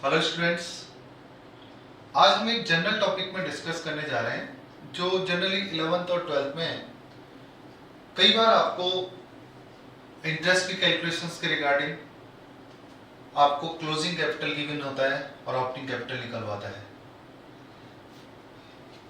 Hello students, आज हम एक जनरल टॉपिक में डिस्कस करने जा रहे हैं जो जनरली 11th और 12th में है। कई बार आपको इंटरेस्ट की कैलकुलेशंस के रिगार्डिंग आपको क्लोजिंग कैपिटल गिवन होता है और ओपनिंग कैपिटल निकलवाता है।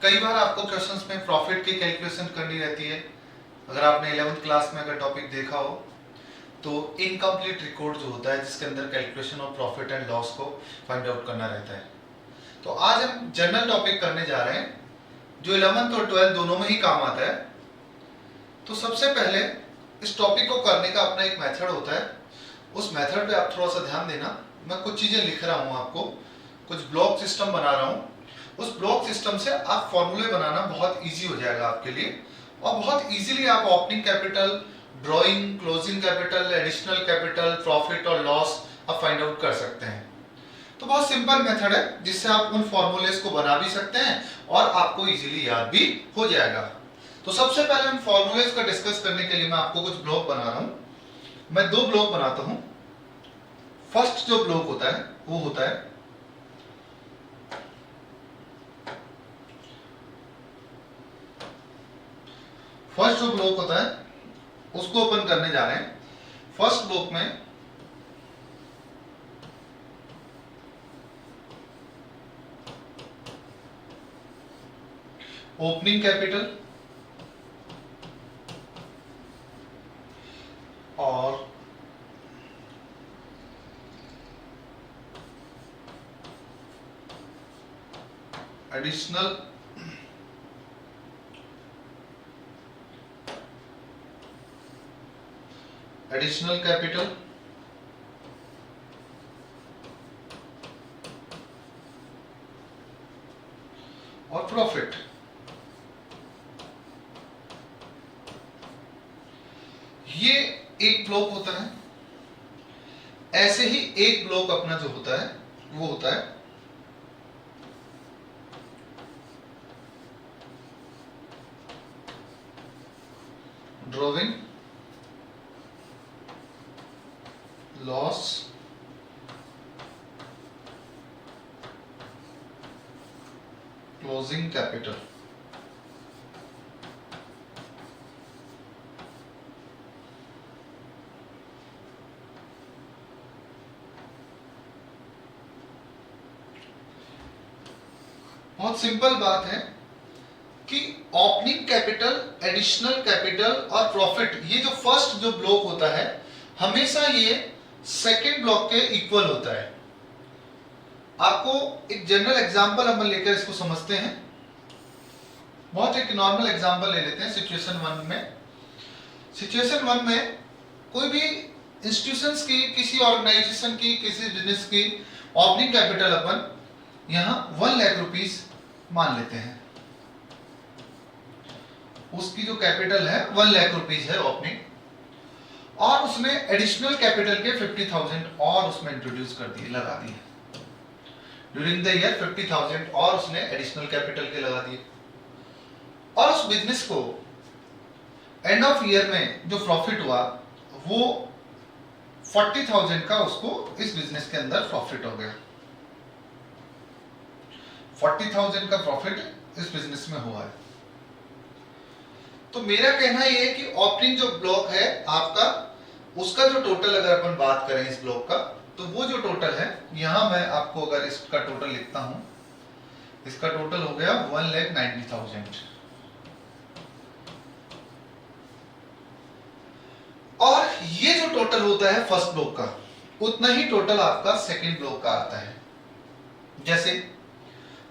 कई बार आपको क्वेश्चंस में प्रॉफिट की कैलकुलेशन करनी रहती है। अगर आपने 11th क्लास में अगर टॉपिक देखा हो तो इनकम्प्लीट रिकॉर्ड जो होता है जिसके अंदर calculation of profit and loss को फाइंड आउट करना रहता है। तो आज हम जनरल टॉपिक करने जा रहे हैं जो 11th और 12th दोनों में ही काम आता है। तो सबसे पहले इस टॉपिक को करने का अपना एक मेथड होता है, उस मेथड पे आप थोड़ा सा ध्यान देना। मैं कुछ चीजें लिख रहा हूँ, आपको कुछ ब्लॉक सिस्टम बना रहा हूँ। उस ब्लॉक सिस्टम से आप फॉर्मूले बनाना बहुत ईजी हो जाएगा आपके लिए, और बहुत ईजिली आप opening capital, drawing, closing capital, additional capital, profit और लॉस आप फाइंड आउट कर सकते हैं। तो बहुत सिंपल मेथड है जिससे आप उन फॉर्मूलेस को बना भी सकते हैं और आपको इजीली याद भी हो जाएगा। तो सबसे पहले उन फॉर्मूलेस का डिस्कस करने के लिए मैं आपको कुछ ब्लॉक बना रहा हूं। मैं दो ब्लॉक बनाता हूं। फर्स्ट जो ब्लॉक होता है वो होता है उसको ओपन करने जा रहे हैं। फर्स्ट ब्लॉक में ओपनिंग कैपिटल और एडिशनल कैपिटल और प्रॉफिट। ये एक ब्लॉक होता है। ऐसे ही एक ब्लॉक अपना जो होता है वो होता है ड्रॉइंग, लॉस, क्लोजिंग कैपिटल। बहुत सिंपल बात है कि ओपनिंग कैपिटल, एडिशनल कैपिटल और प्रॉफिट, ये जो फर्स्ट जो ब्लॉक होता है हमेशा ये सेकंड ब्लॉक के इक्वल होता है। आपको एक जनरल एग्जांपल हम लेकर इसको समझते हैं। बहुत एक नॉर्मल एग्जांपल ले लेते हैं। सिचुएशन 1 में कोई भी इंस्टीट्यूशंस की, किसी ऑर्गेनाइजेशन की, किसी बिजनेस की ओपनिंग कैपिटल अपन यहां 1 लाख रुपीस मान लेते हैं। उसकी जो कैपिटल है 1 लाख रुपीस है ओपनिंग, और उसने एडिशनल कैपिटल के 50,000 और उसमें इंट्रोड्यूस कर दिए, लगा दिए। ड्यूरिंग द ईयर 50,000 और उसने एडिशनल कैपिटल के लगा दिए, और उस बिजनेस को एंड ऑफ ईयर में जो प्रॉफिट हुआ वो 40,000 का उसको इस बिजनेस के अंदर प्रॉफिट हो गया। 40,000 का प्रॉफिट इस बिजनेस में हुआ है। तो मेरा कहना यह है कि ओपनिंग जो ब्लॉक है आपका, उसका जो टोटल अगर अपन बात करें इस ब्लॉक का, तो वो जो टोटल है, यहां मैं आपको अगर इसका टोटल लिखता हूं, इसका टोटल हो गया 1,90,000। और ये जो टोटल होता है फर्स्ट ब्लॉक का, उतना ही टोटल आपका सेकंड ब्लॉक का आता है। जैसे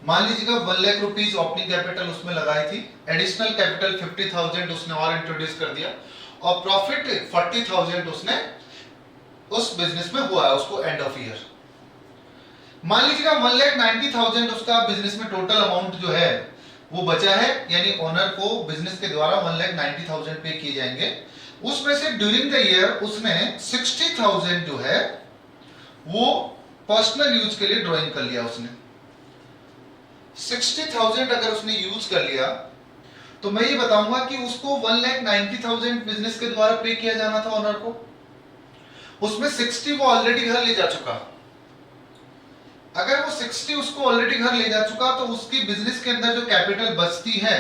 मान लीजिएगा 1 लाख रुपीस ओपनिंग कैपिटल उसमें लगाई थी, एडिशनल कैपिटल 50,000 उसने और इंट्रोड्यूस कर दिया, और प्रॉफिट 40,000 उसने उस बिजनेस में हुआ है उसको एंड ऑफ ईयर। मान लीजिएगा 1,90,000 उसका बिजनेस में टोटल अमाउंट जो है वो बचा है, यानी ओनर को बिजनेस के द्वारा 1,90,000 पे किए जाएंगे। उसमें से ड्यूरिंग द ईयर उसने 60,000 जो है वो पर्सनल यूज के लिए ड्राइंग कर लिया। उसने 60,000 अगर उसने यूज कर लिया तो मैं ये बताऊंगा कि उसको 1,90,000 बिजनेस के द्वारा पे किया जाना था ओनर को, उसमें 60 वो ऑलरेडी घर ले जा चुका। अगर वो 60 उसको ऑलरेडी घर ले जा चुका तो उसकी बिजनेस के अंदर जो कैपिटल बचती है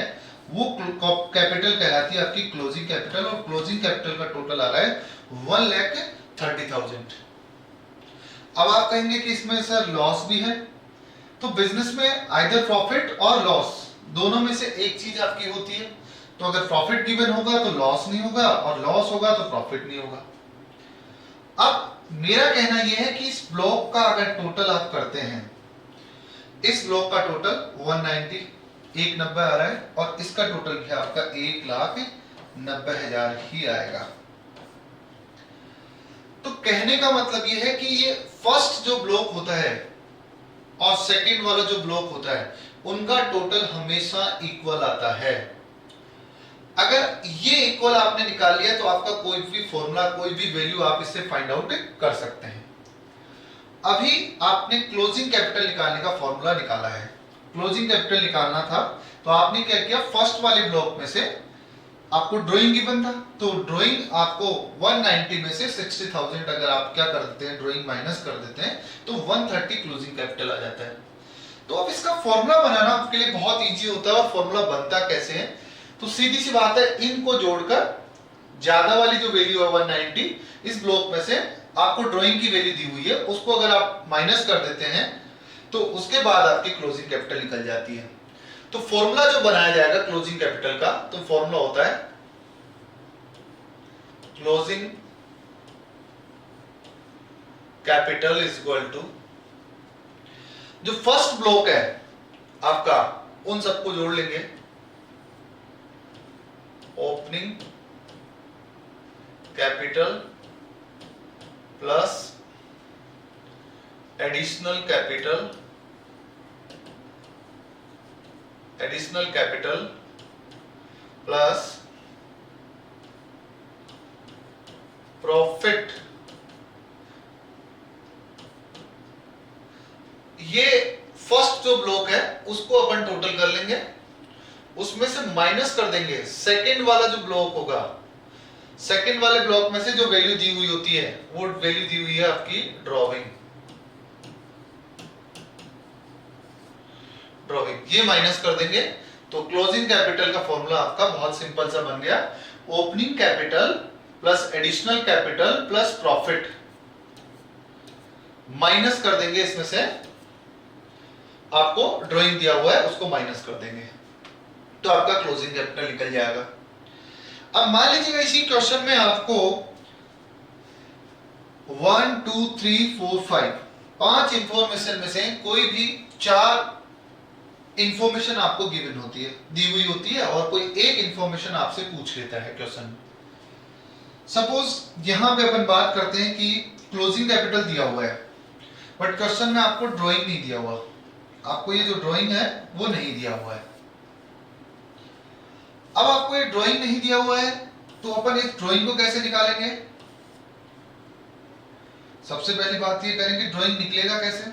वो कैपिटल कहलाती है आपकी क्लोजिंग कैपिटल, और क्लोजिंग कैपिटल का टोटल आ रहा है 1,30,000। अब आप कहेंगे कि इसमें सर लॉस भी है, तो बिजनेस में आइदर प्रॉफिट और लॉस दोनों में से एक चीज आपकी होती है। तो अगर प्रॉफिट गिवन होगा तो लॉस नहीं होगा, और लॉस होगा तो प्रॉफिट नहीं होगा। अब मेरा कहना यह है कि इस ब्लॉक का अगर टोटल आप करते हैं, इस ब्लॉक का टोटल 190 190 आ रहा है, और इसका टोटल भी आपका 1,90,000 ही आएगा। तो कहने का मतलब यह है कि ये फर्स्ट जो ब्लॉक होता है और सेकंड वाला जो ब्लॉक होता है उनका टोटल हमेशा इक्वल आता है। अगर ये इक्वल आपने निकाल लिया तो आपका कोई भी फॉर्मूला, कोई भी वैल्यू आप इससे फाइंड आउट कर सकते हैं। अभी आपने क्लोजिंग कैपिटल निकालने का फॉर्मूला निकाला है। क्लोजिंग कैपिटल निकालना था तो आपने क्या किया, फर्स्ट वाले ब्लॉक में से आपको ड्राइंग गिवन था, तो ड्राइंग आपको 190 में से 60,000 अगर आप क्या कर देते हैं, ड्राइंग माइनस कर देते हैं तो 130 क्लोजिंग कैपिटल आ जाता है। तो अब इसका फॉर्मूला बनाना आपके लिए बहुत इजी होता है। और फॉर्मूला बनता कैसे है, तो सीधी सी बात है, इनको जोड़कर ज्यादा वाली जो वैल्यू है 190, इस ब्लॉक में से आपको ड्राइंग की वैल्यू दी हुई है उसको अगर आप माइनस कर देते हैं तो उसके बाद आपकी क्लोजिंग कैपिटल निकल जाती है। तो फॉर्मूला जो बनाया जाएगा क्लोजिंग कैपिटल का, तो फॉर्मूला होता है closing capital is equal to, जो फर्स्ट ब्लॉक है आपका उन सबको जोड़ लेंगे, opening capital plus additional capital plus profit. ये फर्स्ट जो ब्लॉक है उसको अपन टोटल कर लेंगे, उसमें से माइनस कर देंगे सेकंड वाला जो ब्लॉक होगा। सेकंड वाले ब्लॉक में से जो वैल्यू दी हुई होती है वो वैल्यू दी हुई है आपकी ड्रॉइंग, ये माइनस कर देंगे। तो क्लोजिंग कैपिटल का फॉर्मूला आपका बहुत सिंपल सा बन गया, opening capital plus additional capital plus profit, minus कर देंगे इसमें से आपको ड्राइंग दिया हुआ है उसको माइनस कर देंगे, तो आपका क्लोजिंग कैपिटल निकल जाएगा। अब मान लीजिएगा इसी क्वेश्चन में आपको 1 2 3 4 5 5 इंफॉर्मेशन में से कोई भी 4 इंफॉर्मेशन आपको गिवन होती है, दी हुई होती है, और कोई एक इंफॉर्मेशन आपसे पूछ लेता है क्वेश्चन। सपोज यहां पे अपन बात करते हैं कि क्लोजिंग कैपिटल दिया हुआ है बट क्वेश्चन में आपको ड्राइंग नहीं दिया हुआ, आपको ये जो ड्राइंग है वो नहीं दिया हुआ है। अब आपको ये ड्राइंग नहीं दिया हुआ है तो अपन इस ड्राइंग को कैसे निकालेंगे? सबसे पहली बात ये करेंगे ड्राइंग निकलेगा कैसे।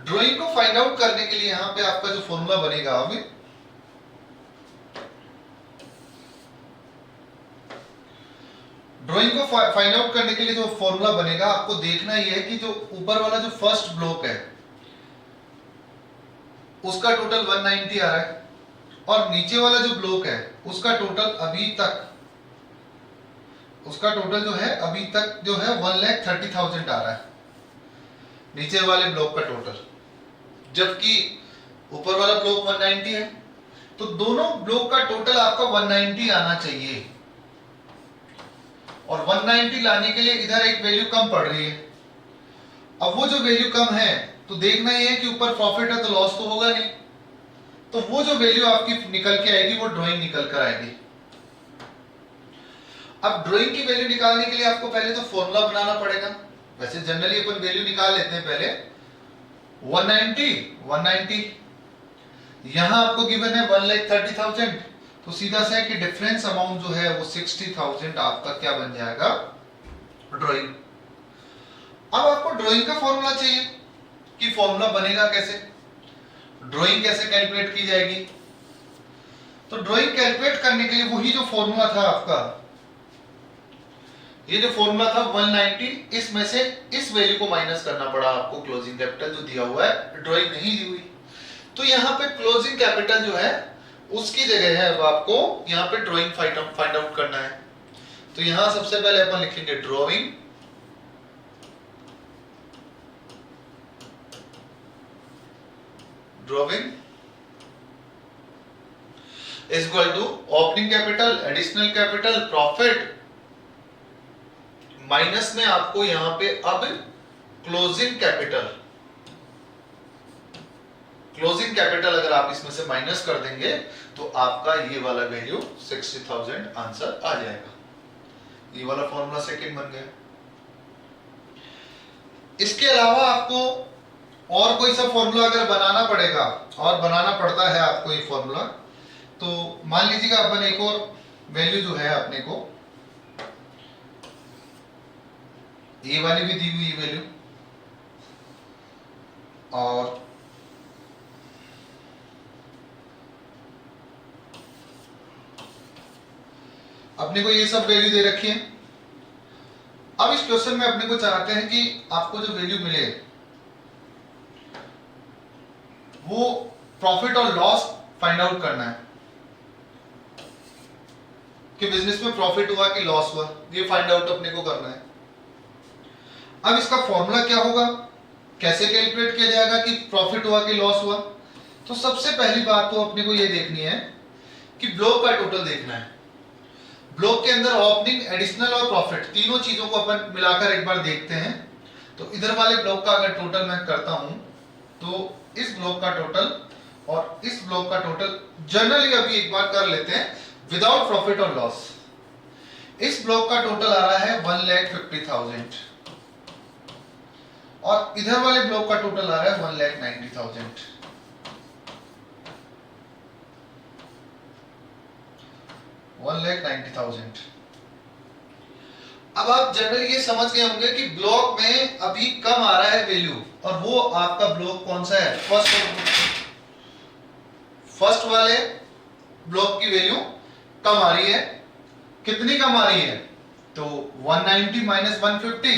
ड्राइंग को फाइंड आउट करने के लिए यहां पे आपका जो फॉर्मूला बनेगा, अभी ड्राइंग को फाइंड आउट करने के लिए जो फॉर्मूला बनेगा आपको देखना ही है कि जो ऊपर वाला जो फर्स्ट ब्लॉक है उसका टोटल 190 आ रहा है, और नीचे वाला जो ब्लॉक है उसका टोटल अभी तक जो है 1,30,000 आ रहा है, नीचे वाले ब्लॉक का टोटल, जबकि ऊपर वाला ब्लॉक 190 है। तो दोनों ब्लॉक का टोटल आपका 190 आना चाहिए, और 190 लाने के लिए इधर एक वैल्यू कम पड़ रही है। अब वो जो वैल्यू कम है तो देखना ही है कि ऊपर प्रॉफिट है तो लॉस तो होगा नहीं, तो वो जो वैल्यू आपकी निकल के आएगी वो ड्राइंग निकल कर आएगी। अब ड्राइंग की वैल्यू निकालने के लिए आपको पहले तो फॉर्मूला बनाना पड़ेगा। वैसे जनरली अपन वैल्यू निकाल लेते हैं पहले 190, यहां आपको गिवन है 1,30,000, तो सीधा से है कि डिफरेंस अमाउंट जो है वो 60,000 आपका क्या बन जाएगा, ड्राइंग। अब आपको ड्राइंग का फॉर्मूला चाहिए कि फॉर्मूला बनेगा कैसे, ड्राइंग कैसे कैलकुलेट की जाएगी। तो ड्राइंग कैलकुलेट करने के लिए वही जो फॉर्मूला था आपका, ये जो फॉर्मूला था 190, इसमें से इस वैल्यू को माइनस करना पड़ा आपको क्लोजिंग कैपिटल जो दिया हुआ है, ड्राइंग नहीं दी हुई। तो यहाँ पे क्लोजिंग कैपिटल जो है उसकी जगह है अब आपको यहाँ पे ड्राइंग फाइंड आउट करना है। तो यहाँ सबसे पहले अपन लिखेंगे drawing is equal to opening capital, additional capital, profit, minus में आपको यहां पे अब क्लोजिंग कैपिटल। क्लोजिंग कैपिटल अगर आप इसमें से माइनस कर देंगे तो आपका ये वाला वैल्यू 60,000 आंसर आ जाएगा। ये वाला फॉर्मूला सेकंड बन गया। इसके अलावा आपको और कोई सा फॉर्मूला अगर बनाना पड़ेगा, और बनाना पड़ता है आपको ये फॉर्मूला, तो मान लीजिएगा अपन एक और वैल्यू जो है अपने को ये वाली भी दी हुई वैल्यू, और अपने को ये सब वैल्यू दे रखी है। अब इस क्वेश्चन में अपने को चाहते हैं कि आपको जो वैल्यू मिले वो प्रॉफिट और लॉस फाइंड आउट करना है कि बिजनेस में प्रॉफिट हुआ कि लॉस हुआ, ये फाइंड आउट अपने को करना है। अब इसका फॉर्मूला क्या होगा, कैसे कैलकुलेट किया जाएगा कि प्रॉफिट हुआ कि लॉस हुआ। तो सबसे पहली बात तो अपने को ये देखनी है कि ब्लॉक का टोटल देखना है। ब्लॉक के अंदर ओपनिंग, एडिशनल और प्रॉफिट तीनों चीजों को अपन मिलाकर एक बार देखते हैं। तो इधर वाले ब्लॉक का अगर टोटल मैं करता हूं तो इस ब्लॉक का टोटल और इस ब्लॉक का टोटल जनरली अभी एक बार कर लेते हैं विदाउट प्रॉफिट और लॉस। इस ब्लॉक का टोटल आ रहा है 1,50,000 और इधर वाले ब्लॉक का टोटल आ रहा है 1,90,000। अब आप जनरली ये समझ गए होंगे कि ब्लॉक में अभी कम आ रहा है वैल्यू, और वो आपका ब्लॉक कौन सा है, फर्स्ट वाले ब्लॉक की वैल्यू कम आ रही है। कितनी कम आ रही है, तो 190 माइनस 150,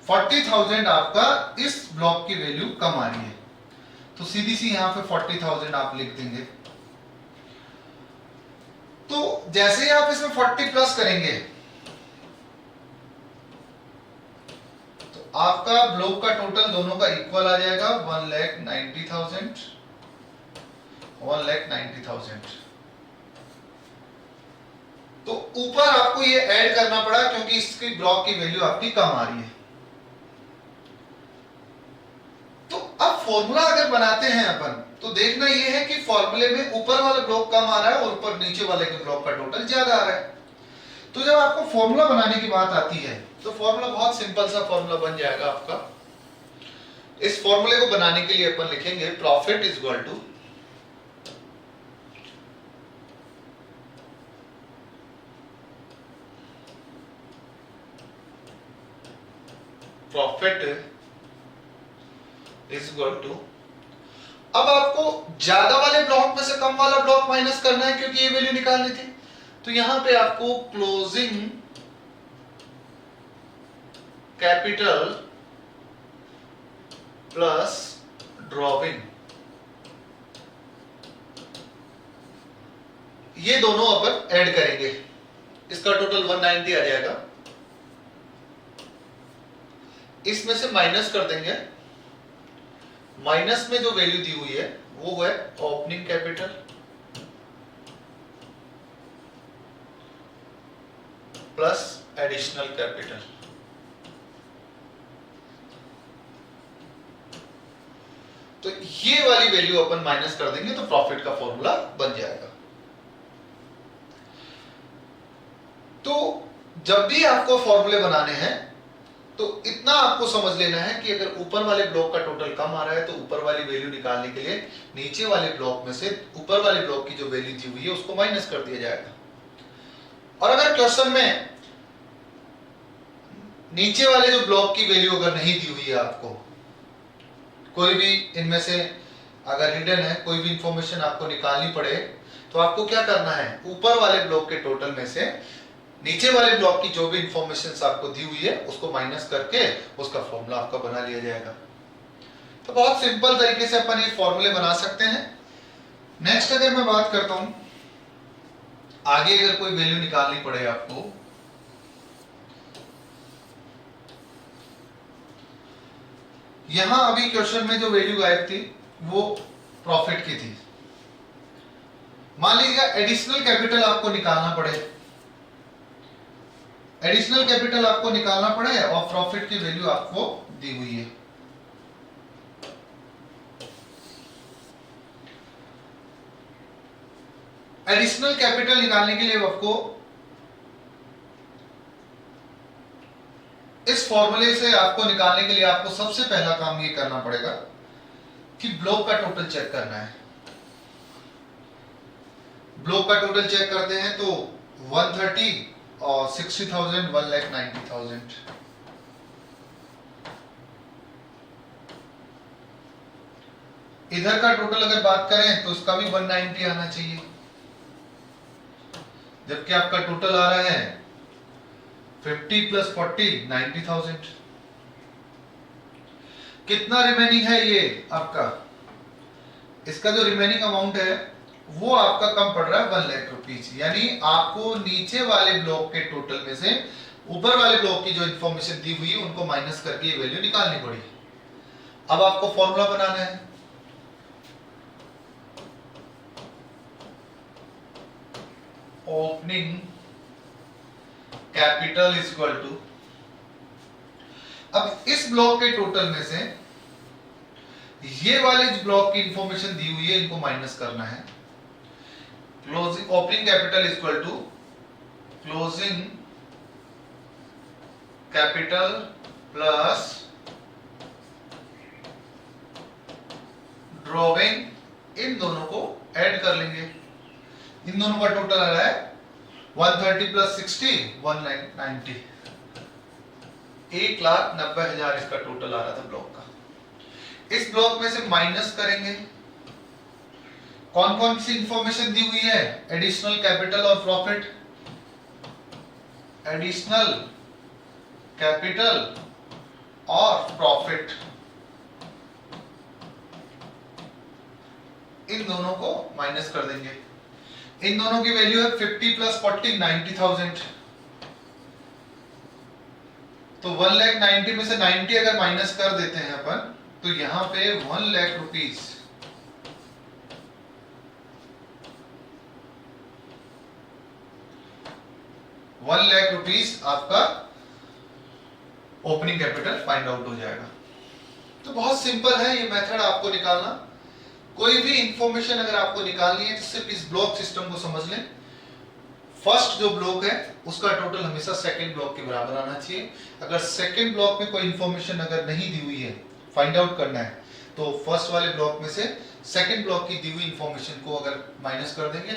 40,000 आपका इस ब्लॉक की वैल्यू कम आ रही है। तो सीधी सी यहां पे 40,000 आप लिख देंगे। तो जैसे ही आप इसमें 40 प्लस करेंगे तो आपका ब्लॉक का टोटल दोनों का इक्वल आ जाएगा 1,90,000, 1,90,000। तो ऊपर आपको ये ऐड करना पड़ा क्योंकि इसकी ब्लॉक की वैल्यू आपकी कम आ रही है। तो अब फॉर्मूला अगर बनाते हैं अपन तो देखना ये है कि फॉर्मूले में ऊपर वाला ब्लॉक कम आ रहा है और ऊपर नीचे वाले के ब्लॉक का टोटल ज्यादा आ रहा है। तो जब आपको फॉर्मूला बनाने की बात आती है तो फॉर्मूला बहुत सिंपल सा फॉर्मूला बन जाएगा आपका। इस फॉर्मूले को बनाने के लिए अपन लिखेंगे प्रॉफिट इज इक्वल टू अब आपको ज्यादा वाले ब्लॉक में से कम वाला ब्लॉक माइनस करना है क्योंकि ये वैल्यू निकालनी थी। तो यहां पे आपको क्लोजिंग कैपिटल प्लस ड्रॉविंग, ये दोनों अपन ऐड करेंगे, इसका टोटल 190 आ जाएगा। इसमें से माइनस कर देंगे, माइनस में जो वैल्यू दी हुई है वो है opening capital plus additional capital. तो ये वाली वैल्यू अपन माइनस कर देंगे तो प्रॉफिट का फॉर्मूला बन जाएगा। तो जब भी आपको फॉर्मूले बनाने हैं तो इतना आपको समझ लेना है कि अगर ऊपर वाले ब्लॉक का टोटल कम आ रहा है तो ऊपर वाली वैल्यू निकालने के लिए नीचे वाले ब्लॉक में से ऊपर वाले ब्लॉक की जो वैल्यू दी हुई है उसको माइनस कर दिया जाएगा। और अगर क्वेश्चन में नीचे वाले जो ब्लॉक की वैल्यू अगर नहीं दी हुई है, आपको कोई भी इनमें से अगर हिडन है, कोई भी इंफॉर्मेशन आपको निकालनी पड़े तो आपको क्या करना है, ऊपर वाले ब्लॉक के टोटल में से नीचे वाले ब्लॉक की जो भी इंफॉर्मेशन आपको दी हुई है उसको माइनस करके उसका फॉर्मूला आपका बना लिया जाएगा। तो बहुत सिंपल तरीके से अपन ये फॉर्मूले बना सकते हैं। नेक्स्ट अगर मैं बात करता हूं, आगे अगर कोई वैल्यू निकालनी पड़े आपको, यहां अभी क्वेश्चन में जो वैल्यू गायब थी वो प्रॉफिट की थी। मान लीजिए एडिशनल कैपिटल आपको निकालना पड़े, एडिशनल कैपिटल आपको निकालना पड़े और प्रॉफिट की वैल्यू आपको दी हुई है। एडिशनल कैपिटल निकालने के लिए आपको इस फॉर्मूले से आपको निकालने के लिए आपको सबसे पहला काम ये करना पड़ेगा कि ब्लॉक का टोटल चेक करना है। ब्लॉक का टोटल चेक करते हैं तो 130 और 60,000 1,90,000। इधर का टोटल अगर बात करें तो इसका भी 190 आना चाहिए, जबकि आपका टोटल आ रहा है 50 + 40 90,000। कितना रिमेनिंग है ये आपका, इसका जो रिमेनिंग अमाउंट है वो आपका कम पड़ रहा है 1 लाख रुपीज। यानी आपको नीचे वाले ब्लॉक के टोटल में से ऊपर वाले ब्लॉक की जो इंफॉर्मेशन दी हुई है उनको माइनस करके ये वैल्यू निकालनी पड़ी। अब आपको फॉर्मूला बनाना है। Opening capital is equal to, अब इस ब्लॉक के टोटल में से ये वाले जो ब्लॉक की इंफॉर्मेशन दी हुई है इनको माइनस करना है। Closing opening capital is equal to closing capital plus drawing, इन दोनों को ऐड कर लेंगे। इन दोनों का टोटल आ रहा है 130 + 60 190, 1,90,000 इसका टोटल आ रहा था ब्लॉक का। इस ब्लॉक में से माइनस करेंगे कौन कौन सी इंफॉर्मेशन दी हुई है, एडिशनल कैपिटल और प्रॉफिट। एडिशनल कैपिटल और प्रॉफिट, इन दोनों को माइनस कर देंगे। इन दोनों की वैल्यू है 50 + 40 90,000। तो 1,90,000 में से 90 अगर माइनस कर देते हैं अपन तो यहां पे 1 लाख रुपीस, आपका ओपनिंग कैपिटल फाइंड आउट हो जाएगा। तो बहुत सिंपल है ये मेथड आपको निकालना। कोई भी इंफॉर्मेशन अगर आपको निकालनी है तो सिर्फ इस ब्लॉक सिस्टम को समझ लें। फर्स्ट जो ब्लॉक है उसका टोटल हमेशा सेकंड ब्लॉक के बराबर आना चाहिए। अगर सेकंड ब्लॉक में कोई इंफॉर्मेशन अगर नहीं दी हुई है, फाइंड आउट करना है, तो फर्स्ट वाले ब्लॉक में से सेकंड ब्लॉक की दी हुई इंफॉर्मेशन को अगर माइनस कर देंगे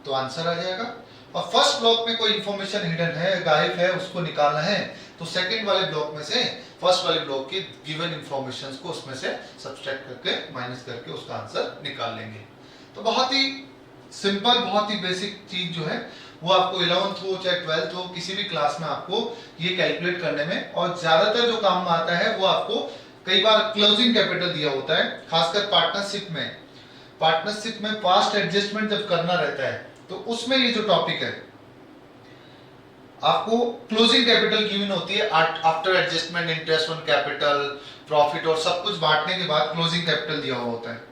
तो आंसर आ जाएगा। और फर्स्ट ब्लॉक में कोई इंफॉर्मेशन हिडन है, गायब है, उसको निकालना है तो सेकंड वाले ब्लॉक में से फर्स्ट वाले ब्लॉक की गिवन इंफॉर्मेशंस को उसमें से सब्सट्रैक्ट करके माइनस करके उसका आंसर निकाल लेंगे। तो बहुत ही सिंपल, बहुत ही बेसिक चीज जो है वो आपको 11th हो चाहे 12th हो, किसी भी क्लास में आपको ये कैलकुलेट करने में, और ज्यादातर जो काम में आता है वो आपको कई बार क्लोजिंग कैपिटल दिया होता है, खासकर पार्टनरशिप में पास्ट एडजस्टमेंट जब करना रहता है तो उसमें ये जो टॉपिक है आपको क्लोजिंग कैपिटल गिवन होती है। After adjustment interest on capital, profit और सब कुछ बांटने के बाद क्लोजिंग कैपिटल दिया हुआ होता है,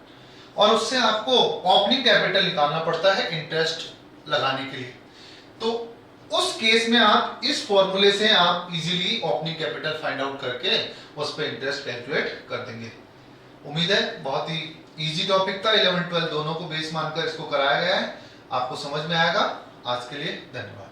और उससे आपको ओपनिंग कैपिटल निकालना पड़ता है इंटरेस्ट लगाने के लिए। तो उस केस में आप इस फॉर्मूले से आप easily opening capital find out करके उस पर इंटरेस्ट कैलकुलेट कर देंगे। उम्मीद है बहुत ही इजी टॉपिक था, 11 12 दोनों को बेस मानकर इसको कराया गया है, आपको समझ में आएगा। आज के लिए धन्यवाद।